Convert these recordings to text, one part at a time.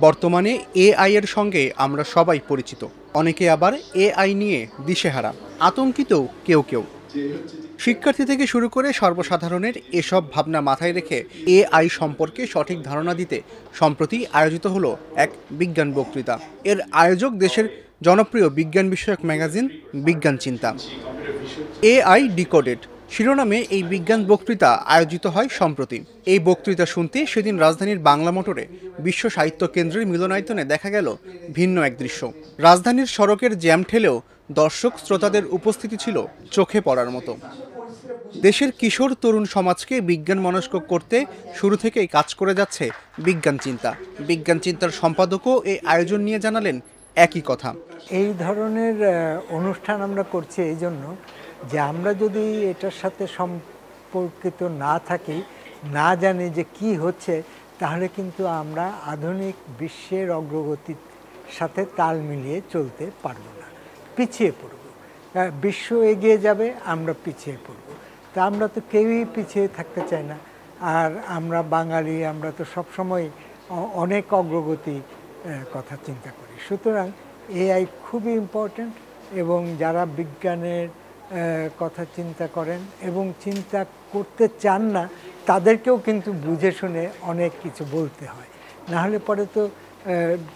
বর্তমানে এআই এর সঙ্গে আমরা সবাই পরিচিত, অনেকে আবার এআই নিয়ে দিশেহারা, আতঙ্কিত কেউ কেউ। শিক্ষার্থী থেকে শুরু করে সর্বসাধারণের এসব ভাবনা মাথায় রেখে এআই সম্পর্কে সঠিক ধারণা দিতে সম্প্রতি আয়োজিত হলো এক বিজ্ঞান বক্তৃতা। এর আয়োজক দেশের জনপ্রিয় বিজ্ঞান বিষয়ক ম্যাগাজিন বিজ্ঞান চিন্তা। এআই ডিকোডেড শিরোনামে এই বিজ্ঞান বক্তৃতা আয়োজিত হয় সম্প্রতি। এই বক্তৃতা শুনতে সেদিন রাজধানীর বাংলা মোটরে বিশ্ব সাহিত্য কেন্দ্রের মিলনায়তনে দেখা গেল ভিন্ন এক দৃশ্য। রাজধানীর সড়কের জ্যাম ঠেলেও দর্শক শ্রোতাদের উপস্থিতি ছিল চোখে পড়ার মতো। দেশের কিশোর তরুণ সমাজকে বিজ্ঞান মনস্ক করতে শুরু থেকেই কাজ করে যাচ্ছে বিজ্ঞান চিন্তা। বিজ্ঞান চিন্তার সম্পাদকও এই আয়োজন নিয়ে জানালেন একই কথা। এই ধরনের অনুষ্ঠান আমরা করছি এই জন্য যে আমরা যদি এটার সাথে সম্পর্কিত না থাকি, না জানি যে কি হচ্ছে, তাহলে কিন্তু আমরা আধুনিক বিশ্বের অগ্রগতির সাথে তাল মিলিয়ে চলতে পারবো না, পিছিয়ে পড়ব। বিশ্ব এগিয়ে যাবে, আমরা পিছিয়ে পড়ব। তা আমরা তো কেউই পিছিয়ে থাকতে চাই না। আর আমরা বাঙালি, আমরা তো সবসময় অনেক অগ্রগতি কথা চিন্তা করি। সুতরাং এআই খুবই ইম্পর্ট্যান্ট, এবং যারা বিজ্ঞানের কথা চিন্তা করেন এবং চিন্তা করতে চান না, তাদেরকেও কিন্তু বুঝে শুনে অনেক কিছু বলতে হয়, নাহলে পরে তো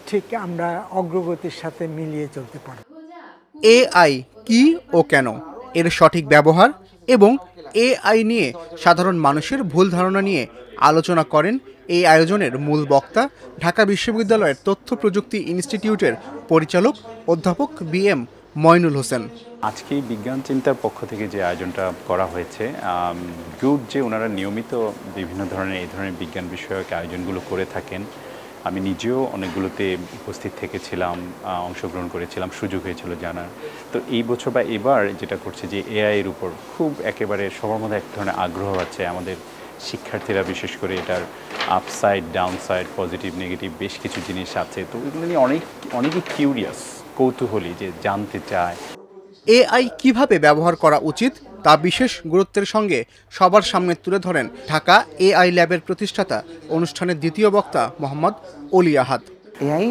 ঠিক আমরা অগ্রগতির সাথে মিলিয়ে চলতে পারব। এআই কি ও কেন, এর সঠিক ব্যবহার এবং এআই নিয়ে সাধারণ মানুষের ভুল ধারণা নিয়ে আলোচনা করেন এই আয়োজনের মূল বক্তা, ঢাকা বিশ্ববিদ্যালয়ের তথ্য প্রযুক্তি ইনস্টিটিউটের পরিচালক অধ্যাপক বিএম মইনুল হোসেন। আজকে বিজ্ঞান চিন্তার পক্ষ থেকে যে আয়োজনটা করা হয়েছে, গুড যে ওনারা নিয়মিত বিভিন্ন ধরনের এই ধরনের বিজ্ঞান বিষয়ক আয়োজনগুলো করে থাকেন। আমি নিজেও অনেকগুলোতে উপস্থিত থেকেছিলাম, অংশগ্রহণ করেছিলাম, সুযোগ হয়েছিল জানার। তো এই বছর বা এবার যেটা করছে যে এআই এর উপর খুব একেবারে সবার মধ্যে এক ধরনের আগ্রহ আছে। আমাদের শিক্ষার্থীরা বিশেষ করে এটার আপসাইড, ডাউনসাইড, পজিটিভ, নেগেটিভ বেশ কিছু জিনিস আছে। তো এগুলো নিয়ে অনেকেই কিউরিয়াস, কৌতূহলী, যে জানতে চায় এআই কিভাবে ব্যবহার করা উচিত তা বিশেষ গুরুত্বের সঙ্গে সবার সামনে তুলে ধরেন ঢাকা এআই ল্যাবের প্রতিষ্ঠাতা, অনুষ্ঠানের দ্বিতীয় বক্তা মোহাম্মদ অলি আহাদ। এআই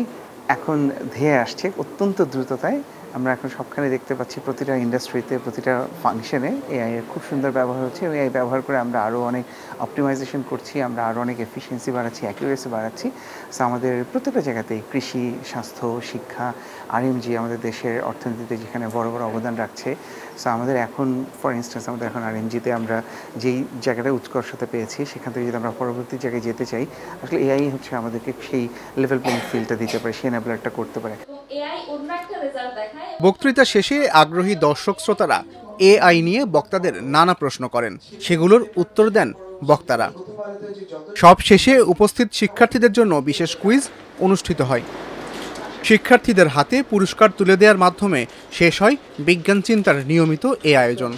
এখন ধেয়ে আসছে অত্যন্ত দ্রুততায়। আমরা এখন সবখানে দেখতে পাচ্ছি, প্রতিটা ইন্ডাস্ট্রিতে, প্রতিটা ফাংশনে এআই এর খুব সুন্দর ব্যবহার হচ্ছে। এআই ব্যবহার করে আমরা আরও অনেক অপটিমাইজেশন করছি, আমরা আরও অনেক এফিসিয়েন্সি বাড়াচ্ছি, অ্যাকিউরেসি বাড়াচ্ছি। সো আমাদের প্রত্যেকটা জায়গাতেই কৃষি, স্বাস্থ্য, শিক্ষা, আরএমজি আমাদের দেশের অর্থনীতিতে যেখানে বড় বড় অবদান রাখছে। সো আমাদের এখন ফর ইনস্ট্যান্স আমাদের এখন আরএমজিতে আমরা যেই জায়গাটা উৎকর্ষতা পেয়েছি, সেখান থেকে যদি আমরা পরবর্তী জায়গায় যেতে চাই, আসলে এআই হচ্ছে আমাদেরকে সেই লেভেল প্লেইং ফিল্ডটা দিতে পারে, সেই এনাবেলারটা করতে পারে। বক্তৃতা শেষে আগ্রহী দর্শক শ্রোতারা এআই নিয়ে বক্তাদের নানা প্রশ্ন করেন, সেগুলোর উত্তর দেন বক্তারা। সব শেষে উপস্থিত শিক্ষার্থীদের জন্য বিশেষ কুইজ অনুষ্ঠিত হয়। শিক্ষার্থীদের হাতে পুরস্কার তুলে দেওয়ার মাধ্যমে শেষ হয় বিজ্ঞান চিন্তার নিয়মিত এ আয়োজন।